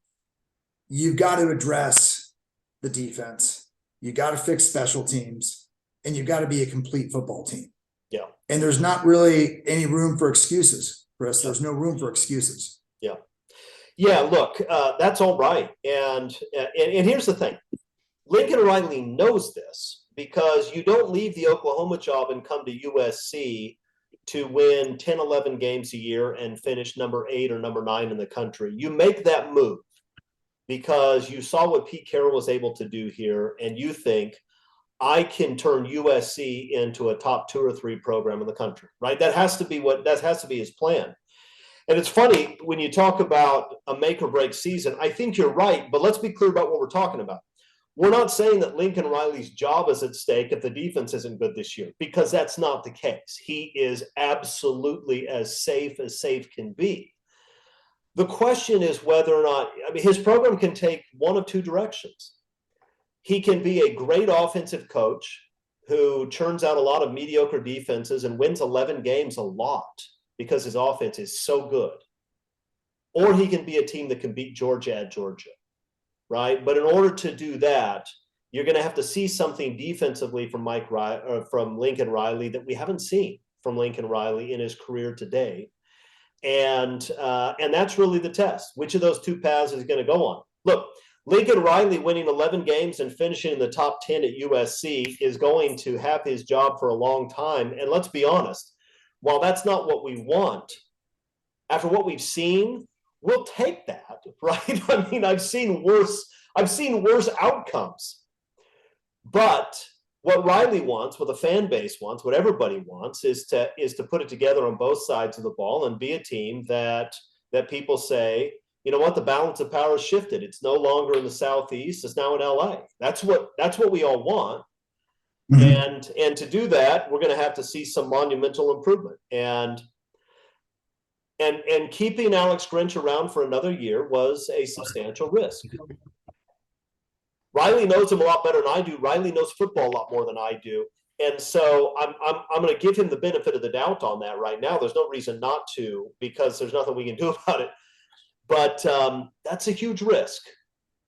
You've got to address the defense. You got to fix special teams, and you've got to be a complete football team. Yeah. And there's not really any room for excuses, Chris. There's no room for excuses. Yeah. Yeah. Look, that's all right. And here's the thing. Lincoln Riley knows this, because you don't leave the Oklahoma job and come to USC to win 10, 11 games a year and finish number 8 or number 9 in the country. You make that move because you saw what Pete Carroll was able to do here, and you think, I can turn USC into a top 2 or 3 program in the country, right? That has to be his plan. And it's funny when you talk about a make or break season. I think you're right, but let's be clear about what we're talking about. We're not saying that Lincoln Riley's job is at stake if the defense isn't good this year, because that's not the case. He is absolutely as safe can be. The question is whether or not, his program can take one of two directions. He can be a great offensive coach who churns out a lot of mediocre defenses and wins 11 games a lot because his offense is so good. Or he can be a team that can beat Georgia at Georgia, right? But in order to do that, you're going to have to see something defensively from Lincoln Riley that we haven't seen from Lincoln Riley in his career today. And that's really the test. Which of those two paths is going to go on? Look, Lincoln Riley winning 11 games and finishing in the top 10 at USC is going to have his job for a long time. And let's be honest, while that's not what we want, after what we've seen, we'll take that, right? I mean, I've seen worse outcomes. But what Riley wants, what the fan base wants, what everybody wants is to put it together on both sides of the ball and be a team that people say, you know what, the balance of power has shifted. It's no longer in the Southeast, it's now in LA. That's what we all want. Mm-hmm. And to do that, we're going to have to see some monumental improvement. And keeping Alex Grinch around for another year was a substantial risk. Riley knows him a lot better than I do. Riley knows football a lot more than I do. And so I'm going to give him the benefit of the doubt on that right now. There's no reason not to, because there's nothing we can do about it. But that's a huge risk.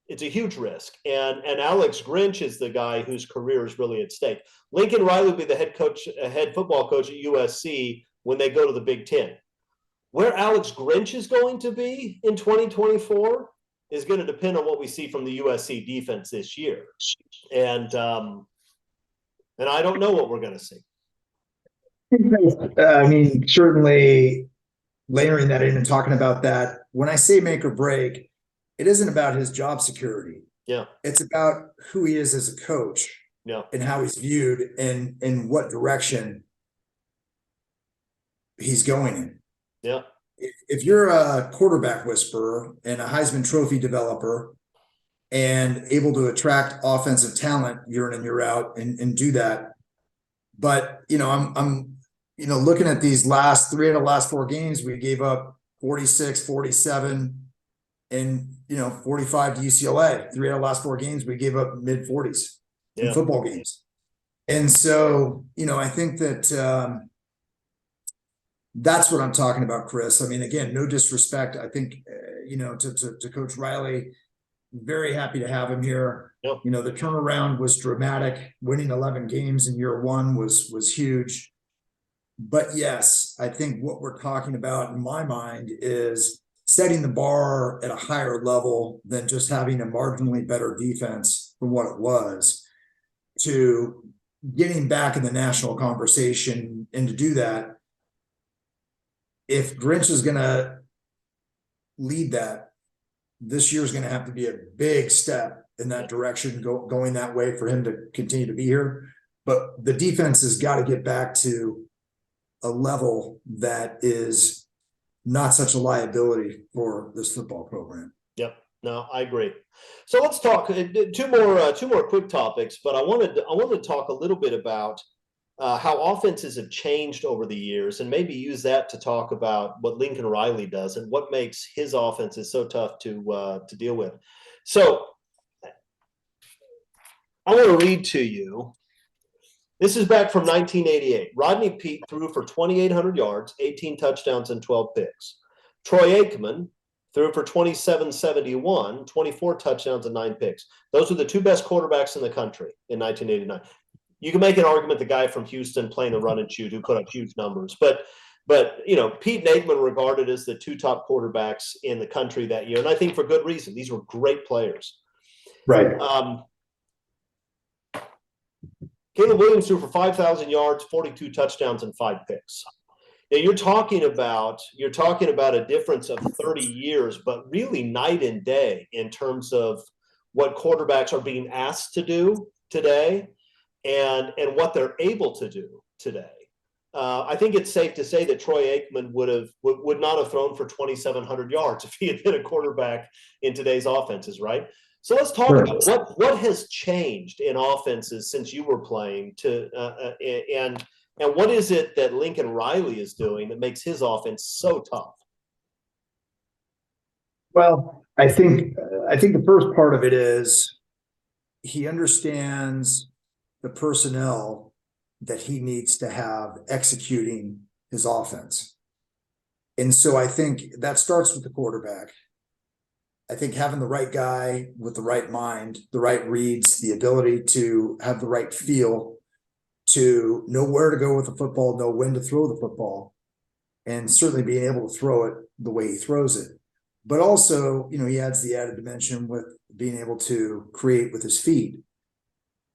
It's a huge risk. And Alex Grinch is the guy whose career is really at stake. Lincoln Riley will be the head football coach at USC when they go to the Big Ten. Where Alex Grinch is going to be in 2024 is going to depend on what we see from the USC defense this year. And I don't know what we're going to see. I mean, certainly layering that in and talking about that, when I say make or break, it isn't about his job security. Yeah. It's about who he is as a coach. Yeah. And how he's viewed and in what direction he's going in. Yeah. If you're a quarterback whisperer and a Heisman Trophy developer and able to attract offensive talent year in and year out and do that, but I'm looking at these last 3 of the last 4 games, we gave up 46, 47, and 45 to UCLA. 3 out of the last 4 games, we gave up mid-40s in football games. And so, I think that that's what I'm talking about, Chris. I mean, again, no disrespect. I think, to Coach Riley, very happy to have him here. Yep. The turnaround was dramatic. Winning 11 games in year one was huge. But yes, I think what we're talking about in my mind is setting the bar at a higher level than just having a marginally better defense from what it was, to getting back in the national conversation. And to do that, if Grinch is going to lead that, this year is going to have to be a big step in that direction, going that way for him to continue to be here. But the defense has got to get back to a level that is not such a liability for this football program. Yep. No, I agree. So let's talk two more quick topics, but I wanted to talk a little bit about how offenses have changed over the years, and maybe use that to talk about what Lincoln Riley does and what makes his offenses so tough to deal with. So I want to read to you. This is back from 1988. Rodney Peete threw for 2,800 yards, 18 touchdowns, and 12 picks. Troy Aikman threw for 2,771, 24 touchdowns, and 9 picks. Those were the two best quarterbacks in the country in 1989. You can make an argument the guy from Houston playing the run and shoot who put up huge numbers, but Peete and Aikman regarded as the two top quarterbacks in the country that year, and I think for good reason. These were great players. Right. Caleb Williams threw for 5,000 yards, 42 touchdowns, and 5 picks. Now you're talking about a difference of 30 years, but really night and day in terms of what quarterbacks are being asked to do today and what they're able to do today. I think it's safe to say that Troy Aikman would not have thrown for 2,700 yards if he had been a quarterback in today's offenses, right? So let's talk about what has changed in offenses since you were playing and what is it that Lincoln Riley is doing that makes his offense so tough? Well, I think the first part of it is he understands the personnel that he needs to have executing his offense. And so I think that starts with the quarterback. I think having the right guy with the right mind, the right reads, the ability to have the right feel, to know where to go with the football, know when to throw the football, and certainly being able to throw it the way he throws it. But also, he adds the added dimension with being able to create with his feet.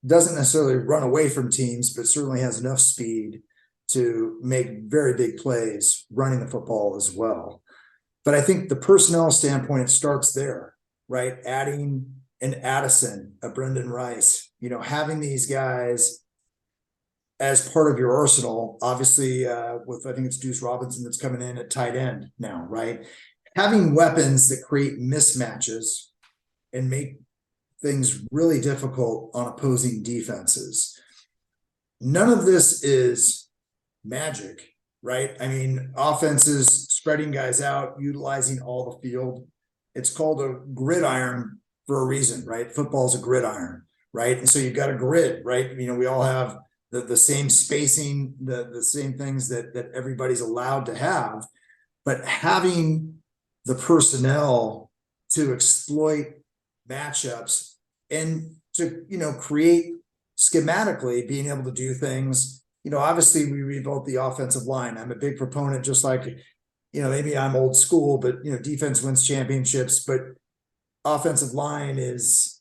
Doesn't necessarily run away from teams, but certainly has enough speed to make very big plays running the football as well. But I think the personnel standpoint, it starts there, right? Adding an Addison, a Brendan Rice, having these guys as part of your arsenal, obviously with, I think it's Deuce Robinson that's coming in at tight end now, right? Having weapons that create mismatches and make things really difficult on opposing defenses. None of this is magic, right? I mean, offenses spreading guys out, utilizing all the field. It's called a gridiron for a reason, right? Football's a gridiron, right? And so you've got a grid, right? We all have the same spacing, the same things that everybody's allowed to have, but having the personnel to exploit matchups and to, create schematically, being able to do things. Obviously we rebuilt the offensive line. I'm a big proponent, just like, maybe I'm old school, but, defense wins championships, but offensive line is,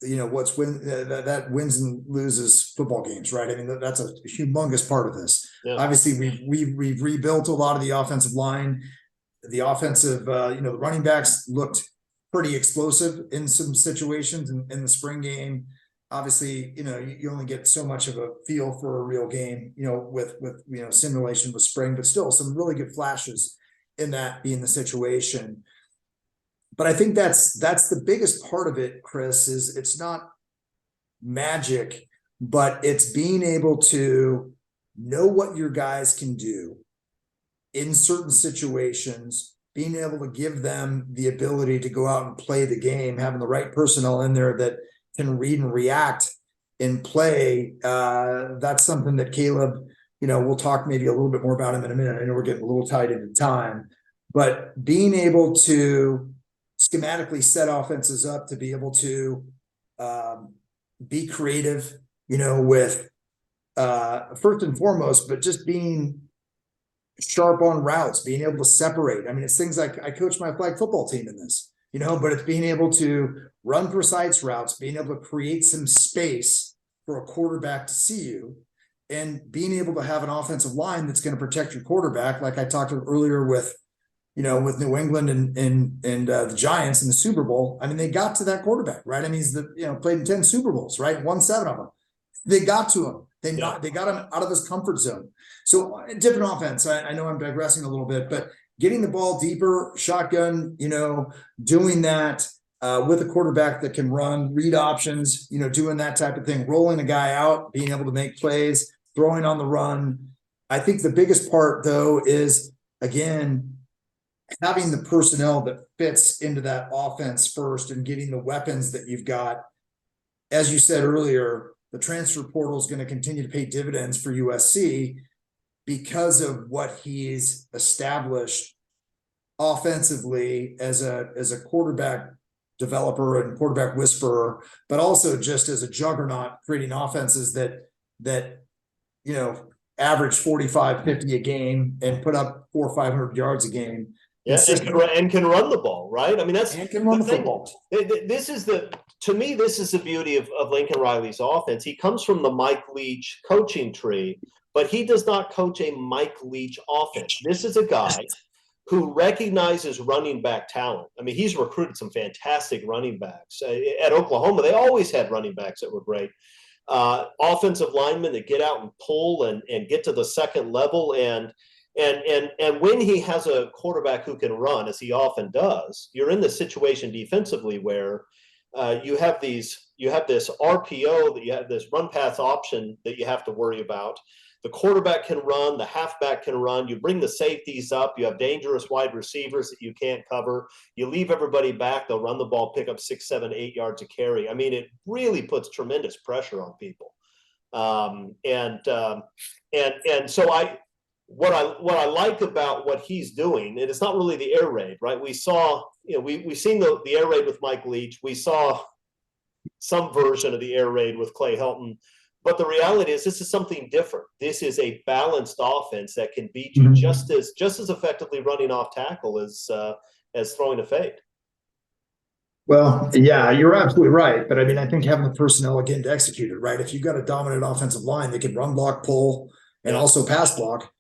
that wins and loses football games, right? I mean, that's a humongous part of this. Yeah. Obviously we've rebuilt a lot of the offensive line. The offensive, the running backs looked pretty explosive in some situations in the spring game. Obviously, you only get so much of a feel for a real game, with simulation with spring, but still some really good flashes in that being the situation. But I think that's the biggest part of it, Chris, is it's not magic, but it's being able to know what your guys can do in certain situations, being able to give them the ability to go out and play the game, having the right personnel in there that can read and react in play, that's something that Caleb, we'll talk maybe a little bit more about him in a minute. I know we're getting a little tight into time, but being able to schematically set offenses up to be able to be creative, with first and foremost, but just being sharp on routes, being able to separate. I mean, it's things like I coach my flag football team in this, but it's being able to run precise routes, being able to create some space for a quarterback to see you, and being able to have an offensive line that's going to protect your quarterback. Like I talked earlier with, with New England and the Giants in the Super Bowl. I mean, they got to that quarterback, right? I mean, he's played in 10 Super Bowls, right? Won 7 of them. They got to him. They got him out of his comfort zone. So different offense. I know I'm digressing a little bit, but getting the ball deeper, shotgun, doing that with a quarterback that can run, read options, doing that type of thing, rolling a guy out, being able to make plays, throwing on the run. I think the biggest part, though, is, again, having the personnel that fits into that offense first and getting the weapons that you've got. As you said earlier, the transfer portal is going to continue to pay dividends for USC because of what he's established offensively as a quarterback developer and quarterback whisperer, but also just as a juggernaut creating offenses that average 45, 50 a game and put up 400 or 500 yards a game. Yeah, and can run the ball, right? I mean, that's and can run the football. To me, this is the beauty of Lincoln Riley's offense. He comes from the Mike Leach coaching tree, but he does not coach a Mike Leach offense. This is a guy who recognizes running back talent. I mean, he's recruited some fantastic running backs. At Oklahoma, they always had running backs that were great. Offensive linemen that get out and pull and get to the second level. And when he has a quarterback who can run, as he often does, you're in the situation defensively where you have this RPO, that you have this run pass option that you have to worry about. The quarterback can run, the halfback can run. You bring the safeties up. You have dangerous wide receivers that you can't cover. You leave everybody back. They'll run the ball, pick up 6, 7, 8 yards of carry. I mean, it really puts tremendous pressure on people. And so what I like about what he's doing, and it's not really the air raid, right? We saw, we've seen the air raid with Mike Leach. We saw some version of the air raid with Clay Helton. But the reality is, this is something different. This is a balanced offense that can beat you just as effectively running off tackle as throwing a fade. Well, yeah, you're absolutely right. But I mean, I think having the personnel again to execute it, right? If you've got a dominant offensive line, they can run block, pull, and also pass block.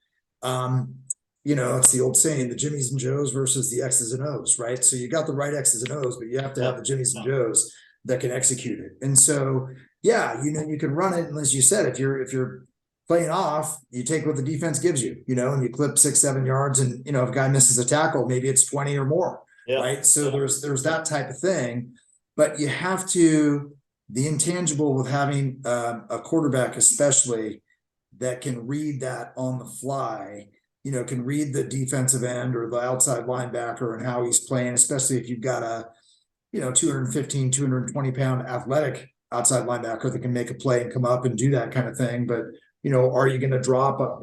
It's the old saying, the Jimmies and Joes versus the X's and O's, right? So you got the right X's and O's, but you have to have the Jimmies and Joes that can execute it. And so, yeah, you can run it. And as you said, if you're playing off, you take what the defense gives you, and you clip 6, 7 yards. And, if a guy misses a tackle, maybe it's 20 or more, right? So there's that type of thing. But you have to, the intangible with having a quarterback, especially, that can read that on the fly, can read the defensive end or the outside linebacker and how he's playing, especially if you've got a, 215, 220 pound athletic outside linebacker that can make a play and come up and do that kind of thing. But, are you going to drop, or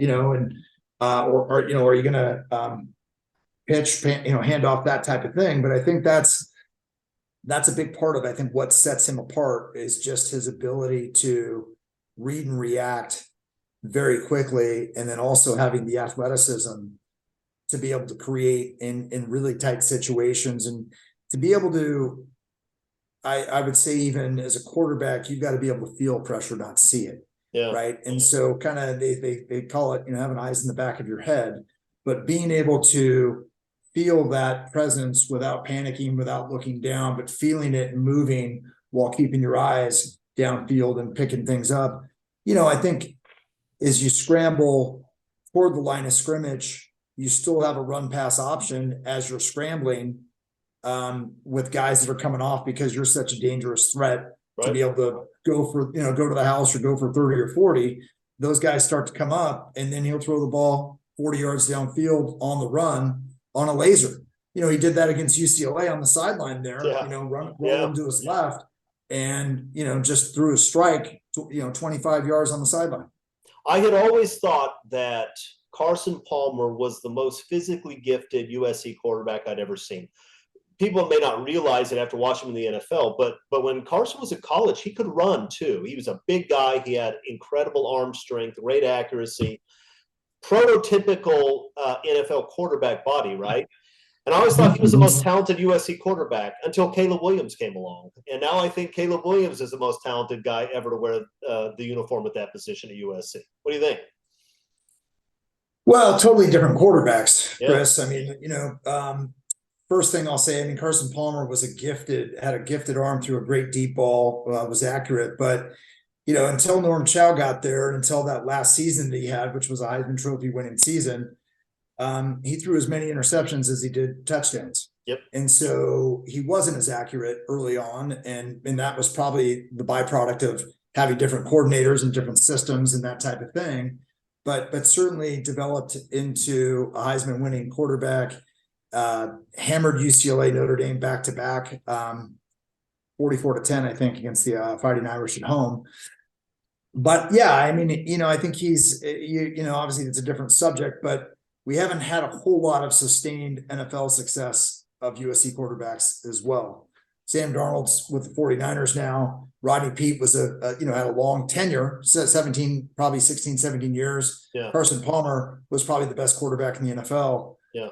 are you going to pitch, hand off, that type of thing. But I think that's a big part of, I think, what sets him apart is just his ability to read and react very quickly. And then also having the athleticism to be able to create in really tight situations, and to be able to, I would say, even as a quarterback, you've got to be able to feel pressure, not see it. Yeah. Right. And so kind of they call it, having eyes in the back of your head, but being able to feel that presence without panicking, without looking down, but feeling it and moving while keeping your eyes downfield and picking things up. I think as you scramble toward the line of scrimmage, you still have a run pass option as you're scrambling with guys that are coming off, because you're such a dangerous threat to be able to go to the house or go for 30 or 40. Those guys start to come up, and then he'll throw the ball 40 yards downfield on the run on a laser. He did that against UCLA on the sideline there, run him to his left, and, just threw a strike 25 yards on the sideline. I had always thought that Carson Palmer was the most physically gifted USC quarterback I'd ever seen. People may not realize it after watching him in the NFL, but when Carson was at college, he could run too. He was a big guy. He had incredible arm strength, great accuracy, prototypical NFL quarterback body, right? And I always thought he was the most talented USC quarterback until Caleb Williams came along. And now I think Caleb Williams is the most talented guy ever to wear the uniform at that position at USC. What do you think? Well, totally different quarterbacks, Yeah. Chris. I mean, first thing I'll say, I mean, Carson Palmer had a gifted arm, through a great deep ball, was accurate. But, until Norm Chow got there and until that last season that he had, which was a Heisman Trophy winning season, he threw as many interceptions as he did touchdowns. Yep. And so he wasn't as accurate early on. And that was probably the byproduct of having different coordinators and different systems and that type of thing. But certainly developed into a Heisman winning quarterback. Hammered UCLA, Notre Dame back to back, 44-10, I think, against the Fighting Irish at home. But yeah, I mean, I think he's, obviously it's a different subject, but we haven't had a whole lot of sustained NFL success of USC quarterbacks as well. Sam Darnold's with the 49ers now. Rodney Peete was had a long tenure, 16, 17 years. Yeah. Carson Palmer was probably the best quarterback in the NFL. Yeah.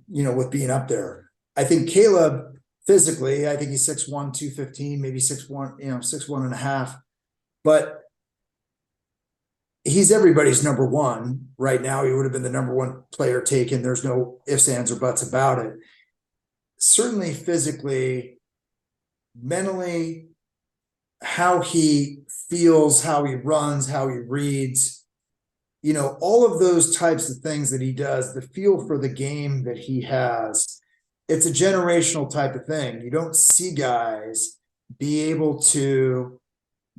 With being up there. I think Caleb physically, I think he's 6'1", 215, maybe 6'1", 6'1.5", but he's everybody's number one right now. He would have been the number one player taken. There's no ifs, ands, or buts about it. Certainly physically, mentally, how he feels, how he runs, how he reads, all of those types of things that he does, the feel for the game that he has, it's a generational type of thing. You don't see guys be able to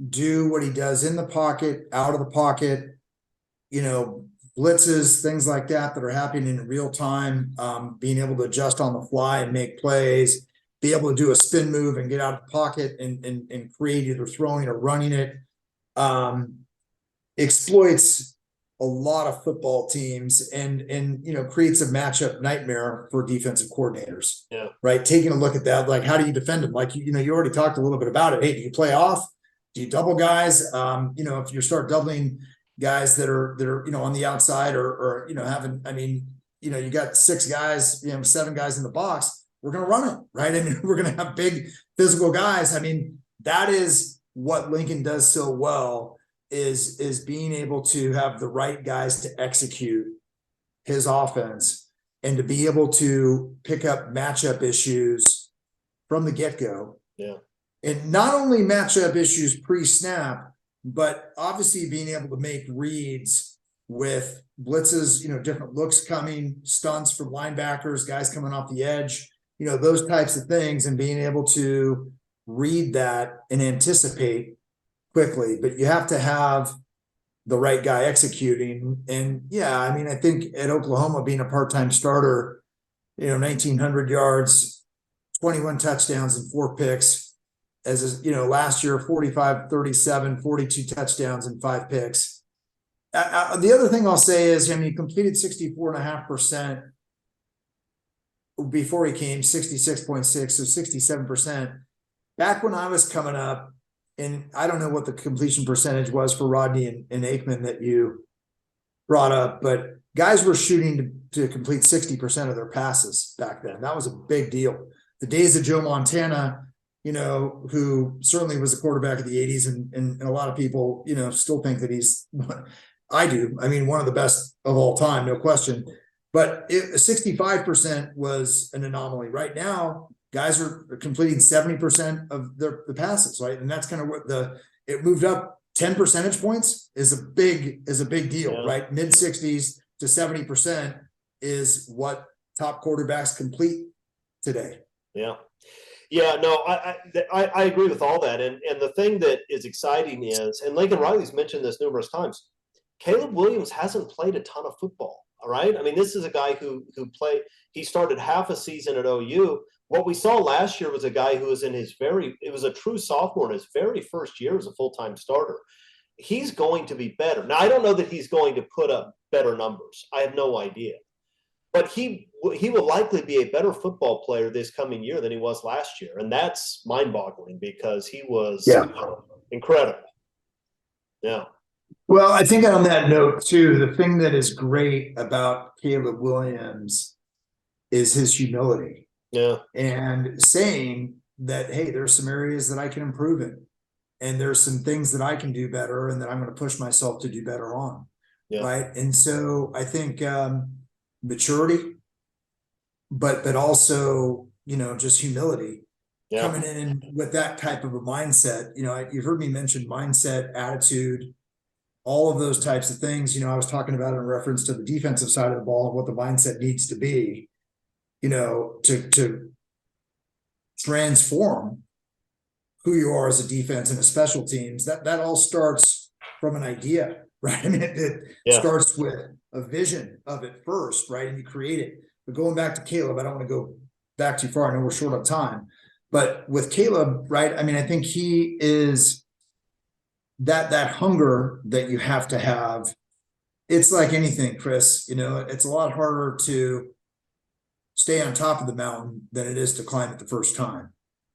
do what he does in the pocket, out of the pocket, blitzes, things like that are happening in real time, being able to adjust on the fly and make plays, be able to do a spin move and get out of the pocket and create either throwing or running it. Exploits a lot of football teams and creates a matchup nightmare for defensive coordinators. Yeah. Right. Taking a look at that, like, how do you defend them? Like, you already talked a little bit about it. Hey, do you play off? Do you double guys? If you start doubling guys that are on the outside or you got 6 guys, 7 guys in the box, we're going to run it, right? I mean, we're going to have big physical guys. I mean, that is what Lincoln does so well, is being able to have the right guys to execute his offense and to be able to pick up matchup issues from the get-go. Yeah. And not only matchup issues pre-snap, but obviously being able to make reads with blitzes, different looks coming, stunts from linebackers, guys coming off the edge, those types of things, and being able to read that and anticipate quickly. But you have to have the right guy executing. And yeah, I mean, I think at Oklahoma, being a part-time starter, 1,900 yards, 21 touchdowns and 4 picks. Last year, 45, 37, 42 touchdowns and 5 picks. The other thing I'll say is, he completed 64.5% before he came, 66.6, so 67%. Back when I was coming up, and I don't know what the completion percentage was for Rodney and Aikman that you brought up, but guys were shooting to complete 60% of their passes back then. That was a big deal. The days of Joe Montana, who certainly was a quarterback of the 80s, and a lot of people, still think that he's, I do, one of the best of all time, no question. But 65% was an anomaly. Right now, guys are completing 70% of the passes, right? And that's kind of what it moved up 10 percentage points is a big deal, Yeah. right? Mid 60s to 70% is what top quarterbacks complete today. Yeah. Yeah, no, I agree with all that. And the thing that is exciting is, and Lincoln Riley's mentioned this numerous times, Caleb Williams hasn't played a ton of football. All right. I mean, this is a guy who he started half a season at OU. What we saw last year was a guy who was it was a true sophomore in his very first year as a full-time starter. He's going to be better. Now, I don't know that he's going to put up better numbers. I have no idea. But he will likely be a better football player this coming year than he was last year. And that's mind-boggling because he was incredible. Yeah. Well, I think on that note too, the thing that is great about Caleb Williams is his humility. Yeah. And saying that, hey, there's some areas that I can improve in. And there's some things that I can do better and that I'm going to push myself to do better on. Yeah. Right. And so I think maturity, but also, just humility, coming in with that type of a mindset. You've heard me mention mindset, attitude, all of those types of things. I was talking about in reference to the defensive side of the ball and what the mindset needs to be, to transform who you are as a defense and a special teams. That all starts from an idea, right? I mean, it starts with a vision of it first, right? And you create it. But going back to Caleb, I don't want to go back too far. I know we're short on time, but with Caleb, right? I mean, I think he is that hunger that you have to have. It's like anything, Chris, it's a lot harder to stay on top of the mountain than it is to climb it the first time.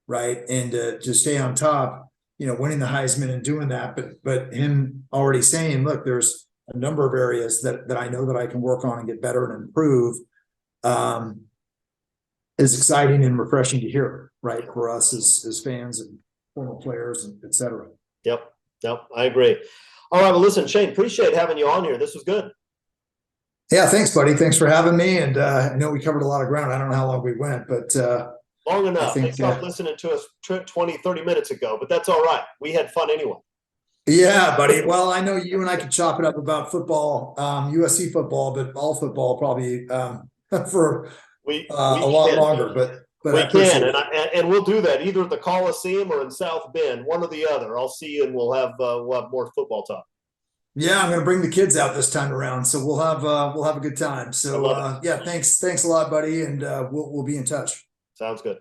Right. And to stay on top, winning the Heisman and doing that, but him already saying, look, there's a number of areas that I know that I can work on and get better and improve, is exciting and refreshing to hear, right? For us as fans and former players and et cetera. Yep. I agree. All right. Well, listen, Shane, appreciate having you on here. This was good. Yeah. Thanks, buddy. Thanks for having me. And I know we covered a lot of ground. I don't know how long we went, but long enough. They stopped listening to us 20, 30 minutes ago, but that's all right. We had fun anyway. Yeah, buddy. Well, I know you and I could chop it up about football, USC football, but all football probably for a lot longer. But we can, and we'll do that either at the Coliseum or in South Bend, one or the other. I'll see you, and we'll have more football talk. Yeah, I'm going to bring the kids out this time around, so we'll have a good time. So yeah, thanks a lot, buddy, and we'll be in touch. Sounds good.